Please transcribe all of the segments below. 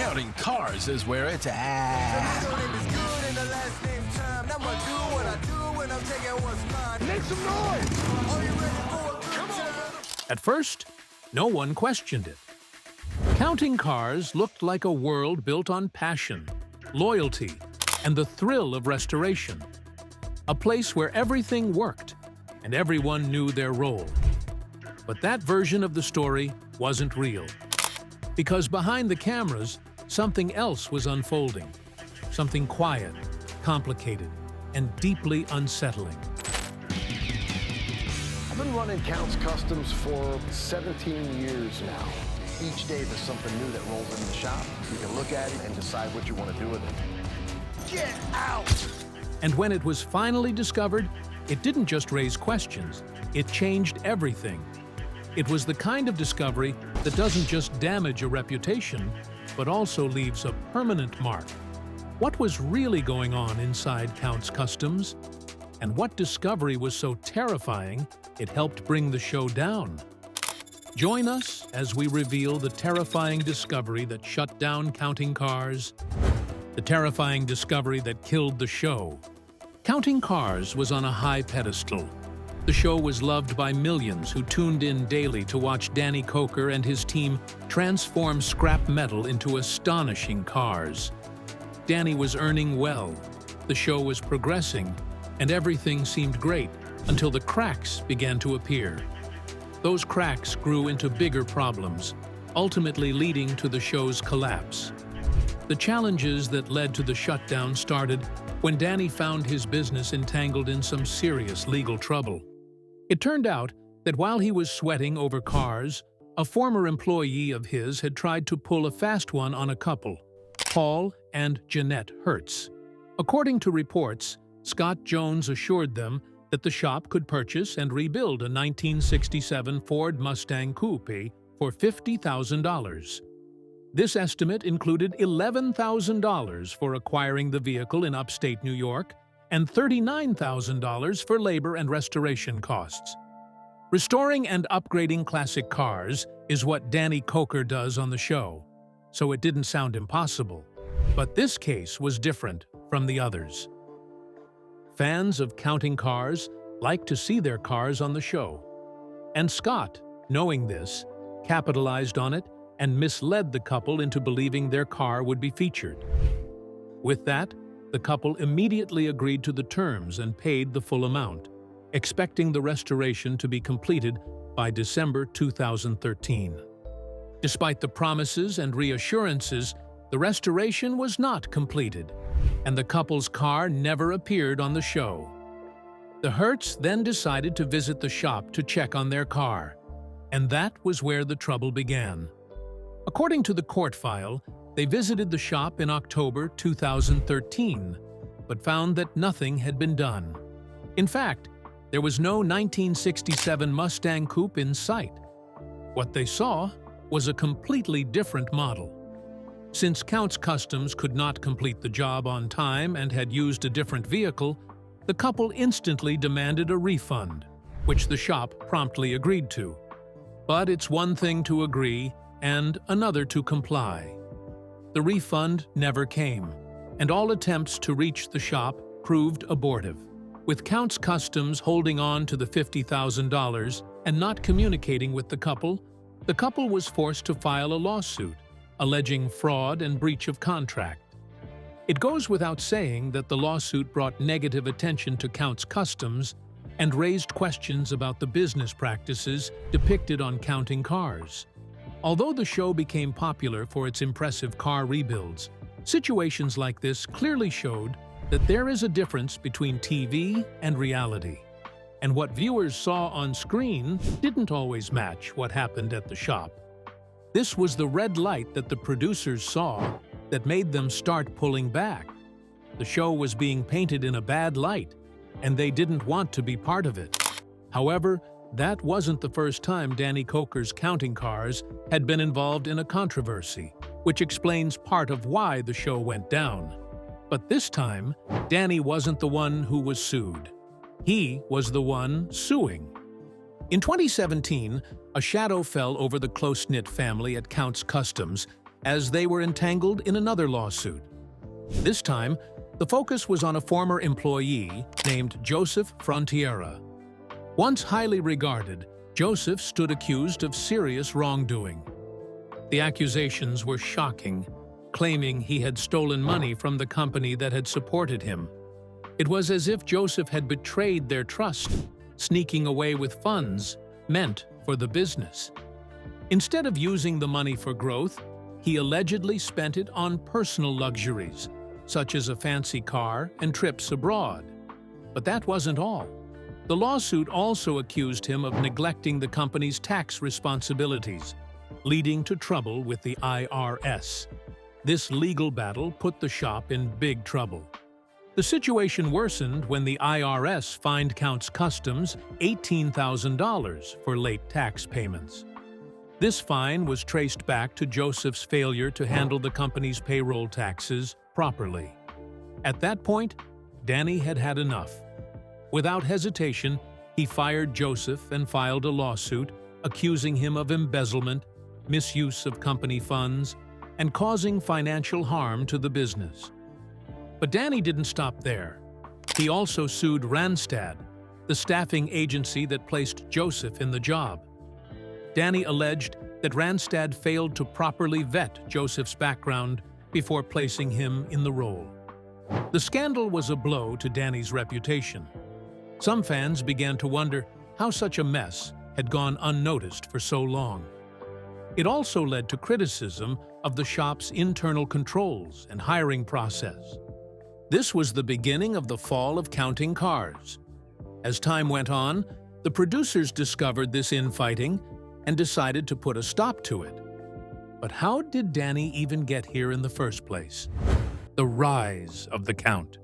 Counting cars is where it's at. Make some noise! At first, no one questioned it. Counting cars looked like a world built on passion, loyalty, and the thrill of restoration. A place where everything worked and everyone knew their role. But that version of the story wasn't real. Because behind the cameras, something else was unfolding. Something quiet, complicated, and deeply unsettling. I've been running Counts Customs for 17 years now. Each day there's something new that rolls into the shop. You can look at it and decide what you want to do with it. Get out! And when it was finally discovered, it didn't just raise questions, it changed everything. It was the kind of discovery that doesn't just damage a reputation, but also leaves a permanent mark. What was really going on inside Counts Customs? And what discovery was so terrifying it helped bring the show down? Join us as we reveal the terrifying discovery that shut down counting cars, the terrifying discovery that killed the show. Counting Cars was on a high pedestal. The show was loved by millions who tuned in daily to watch Danny Coker and his team transform scrap metal into astonishing cars. Danny was earning well, the show was progressing, and everything seemed great until the cracks began to appear. Those cracks grew into bigger problems, ultimately leading to the show's collapse. The challenges that led to the shutdown started when Danny found his business entangled in some serious legal trouble. It turned out that while he was sweating over cars, a former employee of his had tried to pull a fast one on a couple, Paul and Jeanette Hertz. According to reports, Scott Jones assured them that the shop could purchase and rebuild a 1967 Ford Mustang Coupe for $50,000. This estimate included $11,000 for acquiring the vehicle in upstate New York and $39,000 for labor and restoration costs. Restoring and upgrading classic cars is what Danny Coker does on the show, so it didn't sound impossible. But this case was different from the others. Fans of counting cars like to see their cars on the show. And Scott, knowing this, capitalized on it and misled the couple into believing their car would be featured. With that, the couple immediately agreed to the terms and paid the full amount, expecting the restoration to be completed by December 2013. Despite the promises and reassurances, the restoration was not completed, and the couple's car never appeared on the show. The Hertz then decided to visit the shop to check on their car, and that was where the trouble began. According to the court file, they visited the shop in October 2013, but found that nothing had been done. In fact, there was no 1967 Mustang Coupe in sight. What they saw was a completely different model. Since Counts Customs could not complete the job on time and had used a different vehicle, the couple instantly demanded a refund, which the shop promptly agreed to. But it's one thing to agree and another to comply. The refund never came, and all attempts to reach the shop proved abortive. With Counts Customs holding on to the $50,000 and not communicating with the couple was forced to file a lawsuit, alleging fraud and breach of contract. It goes without saying that the lawsuit brought negative attention to Counts Customs and raised questions about the business practices depicted on counting cars. Although the show became popular for its impressive car rebuilds, situations like this clearly showed that there is a difference between TV and reality. And what viewers saw on screen didn't always match what happened at the shop. This was the red light that the producers saw that made them start pulling back. The show was being painted in a bad light, and they didn't want to be part of it. However, that wasn't the first time Danny Coker's counting cars had been involved in a controversy, which explains part of why the show went down. But this time, Danny wasn't the one who was sued. He was the one suing. In 2017, a shadow fell over the close-knit family at Counts Customs as they were entangled in another lawsuit. This time, the focus was on a former employee named Joseph Frontiera. Once highly regarded, Joseph stood accused of serious wrongdoing. The accusations were shocking, claiming he had stolen money from the company that had supported him. It was as if Joseph had betrayed their trust, sneaking away with funds meant for the business. Instead of using the money for growth, he allegedly spent it on personal luxuries, such as a fancy car and trips abroad. But that wasn't all. The lawsuit also accused him of neglecting the company's tax responsibilities, leading to trouble with the IRS. This legal battle put the shop in big trouble. The situation worsened when the IRS fined Counts Kustoms $18,000 for late tax payments. This fine was traced back to Joseph's failure to handle the company's payroll taxes properly. At that point, Danny had had enough. Without hesitation, he fired Joseph and filed a lawsuit accusing him of embezzlement, misuse of company funds, and causing financial harm to the business. But Danny didn't stop there. He also sued Randstad, the staffing agency that placed Joseph in the job. Danny alleged that Randstad failed to properly vet Joseph's background before placing him in the role. The scandal was a blow to Danny's reputation. Some fans began to wonder how such a mess had gone unnoticed for so long. It also led to criticism of the shop's internal controls and hiring process. This was the beginning of the fall of Counting Cars. As time went on, the producers discovered this infighting and decided to put a stop to it. But how did Danny even get here in the first place? The rise of the Count.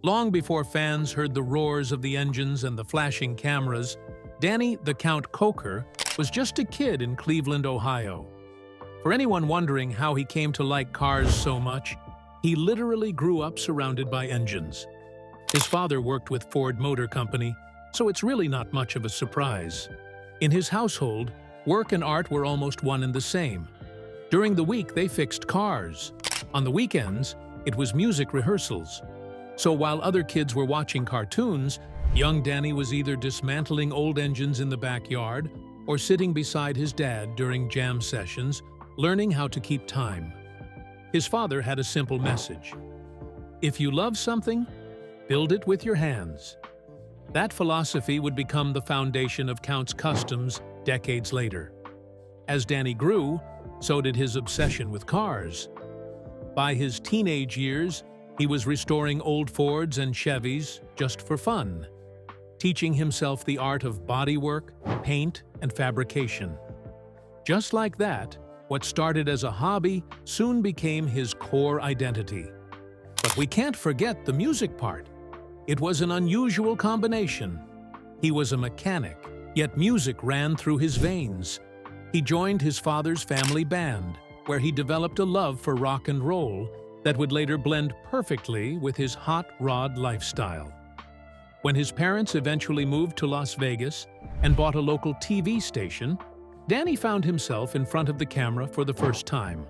Long before fans heard the roars of the engines and the flashing cameras, Danny the Count Coker was just a kid in Cleveland, Ohio. For anyone wondering how he came to like cars so much, he literally grew up surrounded by engines. His father worked with Ford Motor Company, so it's really not much of a surprise. In his household, work and art were almost one and the same. During the week, they fixed cars. On the weekends, it was music rehearsals. So while other kids were watching cartoons, young Danny was either dismantling old engines in the backyard or sitting beside his dad during jam sessions, learning how to keep time. His father had a simple message: if you love something, build it with your hands. That philosophy would become the foundation of Counts Kustoms decades later. As Danny grew, so did his obsession with cars. By his teenage years, he was restoring old Fords and Chevys just for fun, teaching himself the art of bodywork, paint, and fabrication. Just like that, what started as a hobby soon became his core identity. But we can't forget the music part. It was an unusual combination. He was a mechanic, yet music ran through his veins. He joined his father's family band, where he developed a love for rock and roll that would later blend perfectly with his hot rod lifestyle. When his parents eventually moved to Las Vegas and bought a local TV station, Danny found himself in front of the camera for the first time,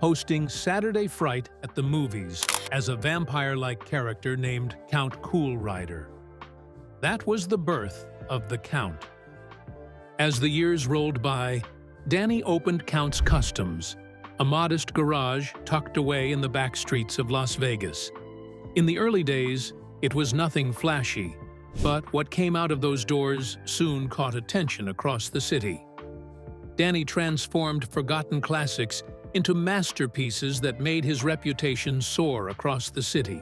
hosting Saturday Fright at the movies as a vampire-like character named Count Cool Rider. That was the birth of the Count. As the years rolled by, Danny opened Counts Kustoms, a modest garage tucked away in the back streets of Las Vegas. In the early days, it was nothing flashy, but what came out of those doors soon caught attention across the city. Danny transformed forgotten classics into masterpieces that made his reputation soar across the city.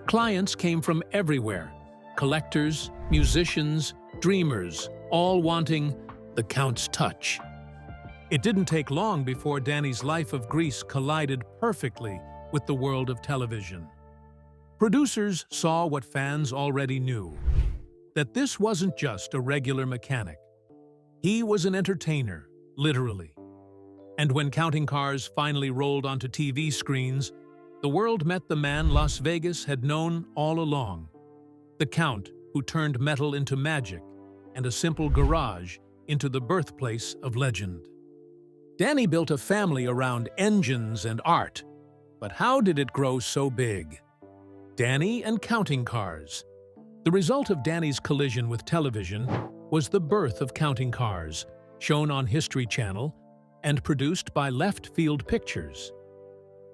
Clients came from everywhere: collectors, musicians, dreamers, all wanting the Count's touch. It didn't take long before Danny's life of Grease collided perfectly with the world of television. Producers saw what fans already knew: that this wasn't just a regular mechanic. He was an entertainer, literally. And when Counting Cars finally rolled onto TV screens, the world met the man Las Vegas had known all along: the Count who turned metal into magic and a simple garage into the birthplace of legend. Danny built a family around engines and art. But how did it grow so big? Danny and counting cars. The result of Danny's collision with television was the birth of Counting Cars, shown on History Channel and produced by Left Field Pictures.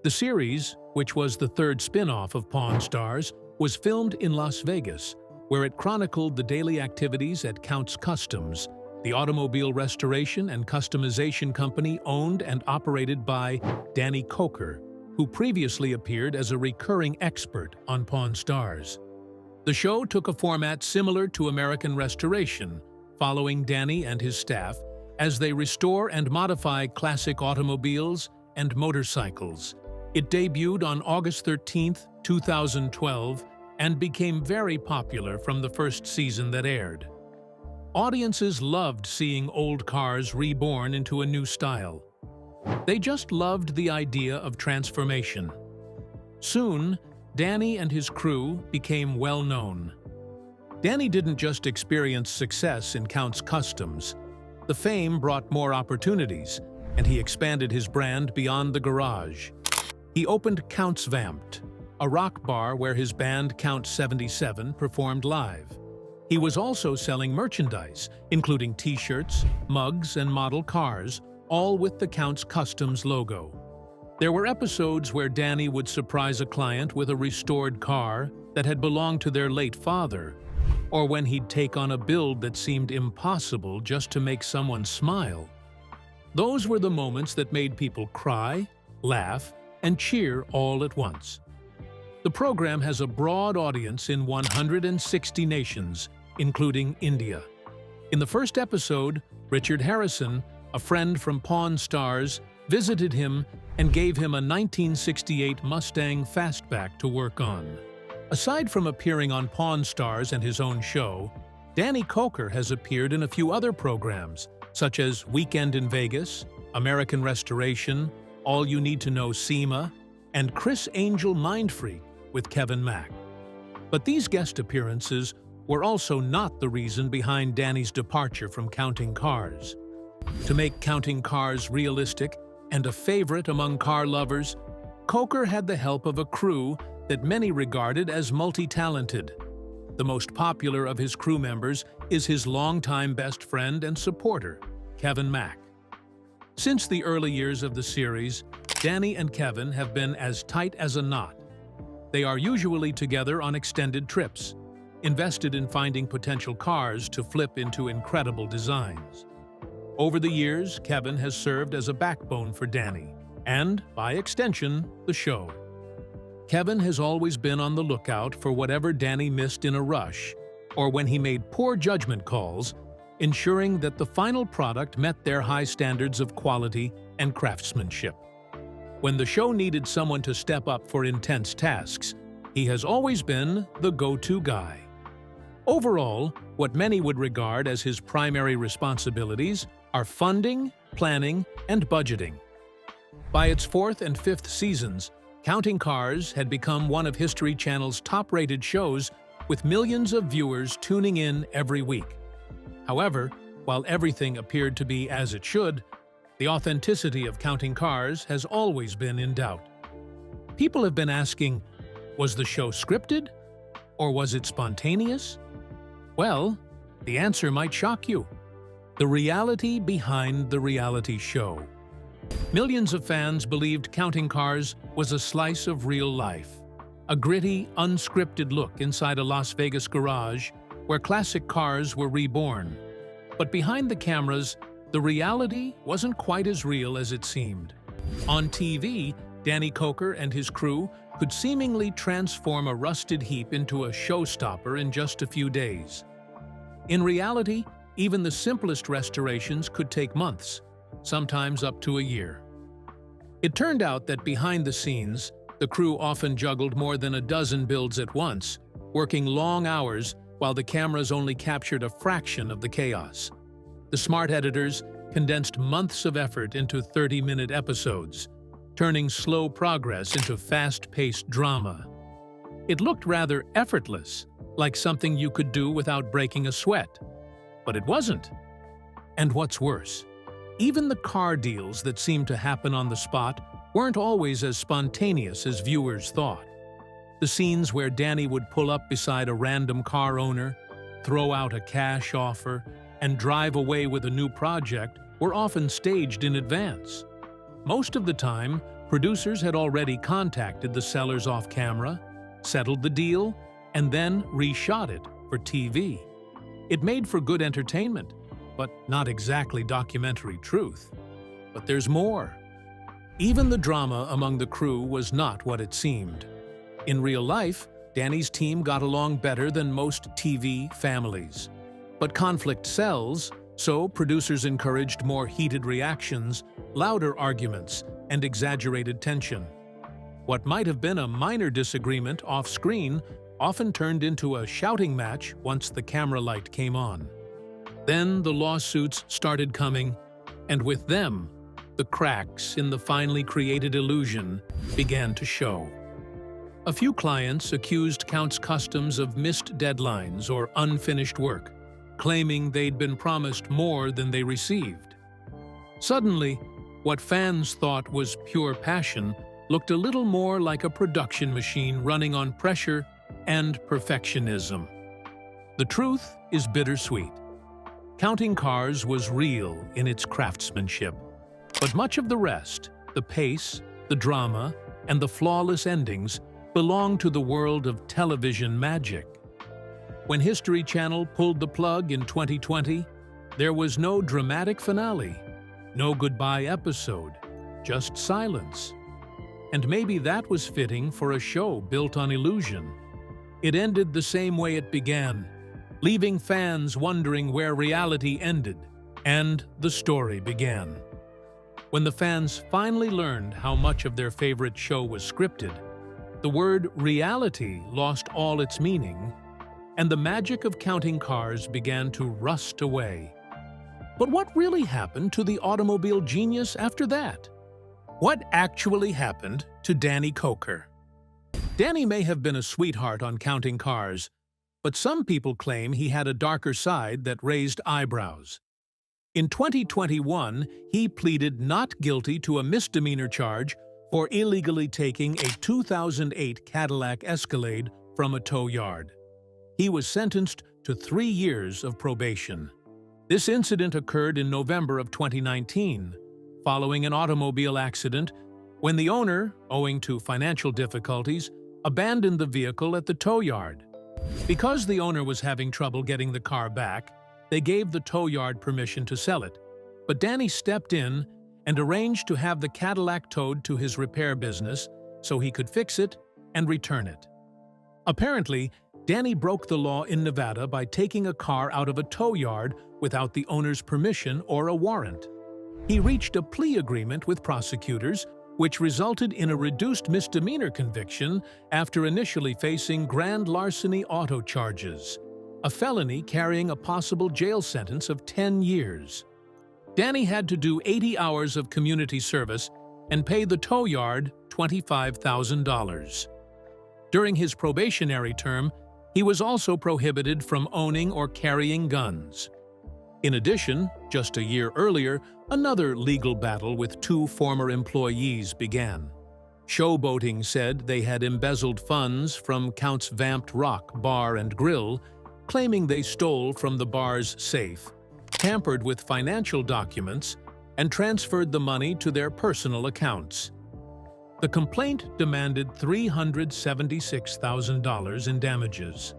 The series, which was the third spin-off of Pawn Stars, was filmed in Las Vegas, where it chronicled the daily activities at Count's Kustoms, the automobile restoration and customization company owned and operated by Danny Coker, who previously appeared as a recurring expert on Pawn Stars. The show took a format similar to American Restoration, following Danny and his staff as they restore and modify classic automobiles and motorcycles. It debuted on August 13, 2012, and became very popular from the first season that aired. Audiences loved seeing old cars reborn into a new style. They just loved the idea of transformation. Soon, Danny and his crew became well known. Danny didn't just experience success in Count's Kustoms. The fame brought more opportunities, and he expanded his brand beyond the garage. He opened Count's Vamped, a rock bar where his band Count 77 performed live. He was also selling merchandise, including t-shirts, mugs, and model cars, all with the Count's Kustoms logo. There were episodes where Danny would surprise a client with a restored car that had belonged to their late father, or when he'd take on a build that seemed impossible just to make someone smile. Those were the moments that made people cry, laugh, and cheer all at once. The program has a broad audience in 160 nations, including India. In the first episode, Richard Harrison, a friend from Pawn Stars, visited him and gave him a 1968 Mustang Fastback to work on. Aside from appearing on Pawn Stars and his own show, Danny Coker has appeared in a few other programs, such as Weekend in Vegas, American Restoration, All You Need to Know SEMA, and Chris Angel Mindfreak with Kevin Mack. But these guest appearances were also not the reason behind Danny's departure from Counting Cars. To make Counting Cars realistic and a favorite among car lovers, Coker had the help of a crew that many regarded as multi-talented. The most popular of his crew members is his longtime best friend and supporter, Kevin Mack. Since the early years of the series, Danny and Kevin have been as tight as a knot. They are usually together on extended trips, invested in finding potential cars to flip into incredible designs. Over the years, Kevin has served as a backbone for Danny, and, by extension, the show. Kevin has always been on the lookout for whatever Danny missed in a rush, or when he made poor judgment calls, ensuring that the final product met their high standards of quality and craftsmanship. When the show needed someone to step up for intense tasks, he has always been the go-to guy. Overall, what many would regard as his primary responsibilities are funding, planning, and budgeting. By its fourth and fifth seasons, Counting Cars had become one of History Channel's top-rated shows, with millions of viewers tuning in every week. However, while everything appeared to be as it should, the authenticity of Counting Cars has always been in doubt. People have been asking, was the show scripted? Or was it spontaneous? Well, the answer might shock you. The reality behind the reality show. Millions of fans believed Counting Cars was a slice of real life, a gritty, unscripted look inside a Las Vegas garage where classic cars were reborn. But behind the cameras, the reality wasn't quite as real as it seemed. On TV, Danny Coker and his crew could seemingly transform a rusted heap into a showstopper in just a few days. In reality, even the simplest restorations could take months, sometimes up to a year. It turned out that behind the scenes, the crew often juggled more than a dozen builds at once, working long hours while the cameras only captured a fraction of the chaos. The smart editors condensed months of effort into 30-minute episodes, turning slow progress into fast-paced drama. It looked rather effortless, like something you could do without breaking a sweat. But it wasn't. And what's worse, Even the car deals that seemed to happen on the spot weren't always as spontaneous as viewers thought. The scenes where Danny would pull up beside a random car owner, throw out a cash offer, and drive away with a new project were often staged in advance. Most of the time, producers had already contacted the sellers off camera, settled the deal, and then reshot it for TV. It made for good entertainment, but not exactly documentary truth. But there's more. Even the drama among the crew was not what it seemed. In real life, Danny's team got along better than most TV families. But conflict sells, so producers encouraged more heated reactions, louder arguments, and exaggerated tension. What might have been a minor disagreement off-screen often turned into a shouting match once the camera light came on. Then the lawsuits started coming, and with them, the cracks in the finely created illusion began to show. A few clients accused Kustoms of missed deadlines or unfinished work, claiming they'd been promised more than they received. Suddenly, what fans thought was pure passion looked a little more like a production machine running on pressure and perfectionism. The truth is bittersweet. Counting Cars was real in its craftsmanship, but much of the rest, the pace, the drama, and the flawless endings, belonged to the world of television magic. When History Channel pulled the plug in 2020, there was no dramatic finale, no goodbye episode, just silence. And maybe that was fitting for a show built on illusion. It ended the same way it began, leaving fans wondering where reality ended and the story began. When the fans finally learned how much of their favorite show was scripted, the word reality lost all its meaning, and the magic of Counting Cars began to rust away. But what really happened to the automobile genius after that? What actually happened to Danny Coker? Danny may have been a sweetheart on Counting Cars, but some people claim he had a darker side that raised eyebrows. In 2021, he pleaded not guilty to a misdemeanor charge for illegally taking a 2008 Cadillac Escalade from a tow yard. He was sentenced to 3 years of probation. This incident occurred in November of 2019, following an automobile accident when the owner, owing to financial difficulties, abandoned the vehicle at the tow yard. Because the owner was having trouble getting the car back, they gave the tow yard permission to sell it, but Danny stepped in and arranged to have the Cadillac towed to his repair business so he could fix it and return it. Apparently, Danny broke the law in Nevada by taking a car out of a tow yard without the owner's permission or a warrant. He reached a plea agreement with prosecutors, which resulted in a reduced misdemeanor conviction after initially facing grand larceny auto charges, a felony carrying a possible jail sentence of 10 years. Danny had to do 80 hours of community service and pay the tow yard $25,000. During his probationary term, he was also prohibited from owning or carrying guns. In addition, just a year earlier, another legal battle with 2 former employees began. Showboating said they had embezzled funds from Count's Vamped Rock Bar and Grill, claiming they stole from the bar's safe, tampered with financial documents, and transferred the money to their personal accounts. The complaint demanded $376,000 in damages.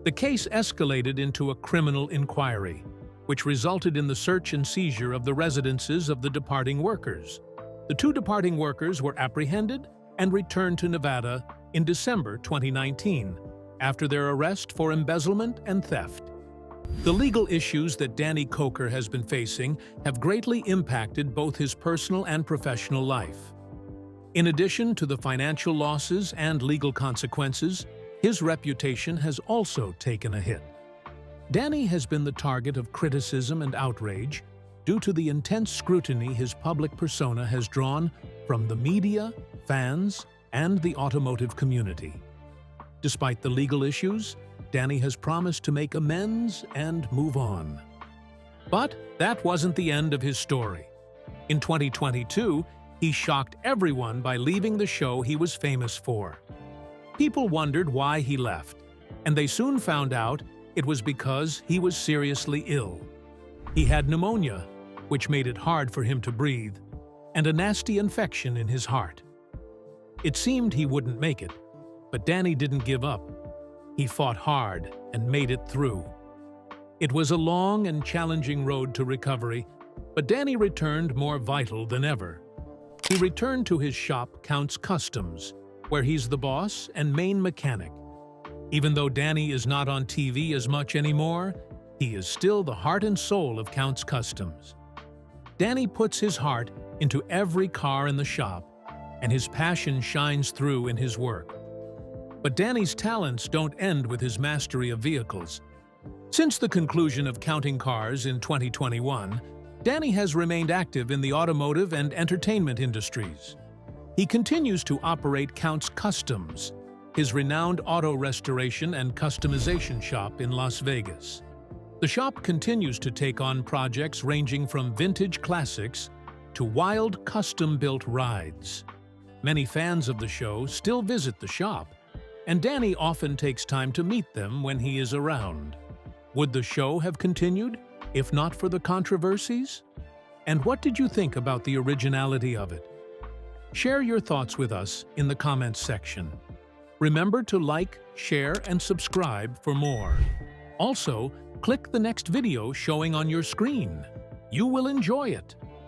The case escalated into a criminal inquiry, which resulted in the search and seizure of the residences of the departing workers. The 2 departing workers were apprehended and returned to Nevada in December 2019, after their arrest for embezzlement and theft. The legal issues that Danny Coker has been facing have greatly impacted both his personal and professional life. In addition to the financial losses and legal consequences, his reputation has also taken a hit. Danny has been the target of criticism and outrage due to the intense scrutiny his public persona has drawn from the media, fans, and the automotive community. Despite the legal issues, Danny has promised to make amends and move on. But that wasn't the end of his story. In 2022, he shocked everyone by leaving the show he was famous for. People wondered why he left, and they soon found out it was because he was seriously ill. He had pneumonia, which made it hard for him to breathe, and a nasty infection in his heart. It seemed he wouldn't make it, but Danny didn't give up. He fought hard and made it through. It was a long and challenging road to recovery, but Danny returned more vital than ever. He returned to his shop, Count's Kustoms, where he's the boss and main mechanic. Even though Danny is not on TV as much anymore, he is still the heart and soul of Count's Kustoms. Danny puts his heart into every car in the shop, and his passion shines through in his work. But Danny's talents don't end with his mastery of vehicles. Since the conclusion of Counting Cars in 2021, Danny has remained active in the automotive and entertainment industries. He continues to operate Count's Kustoms, his renowned auto restoration and customization shop in Las Vegas. The shop continues to take on projects ranging from vintage classics to wild custom-built rides. Many fans of the show still visit the shop, and Danny often takes time to meet them when he is around. Would the show have continued if not for the controversies? And what did you think about the originality of it? Share your thoughts with us in the comments section. Remember to like, share, and subscribe for more. Also, click the next video showing on your screen. You will enjoy it.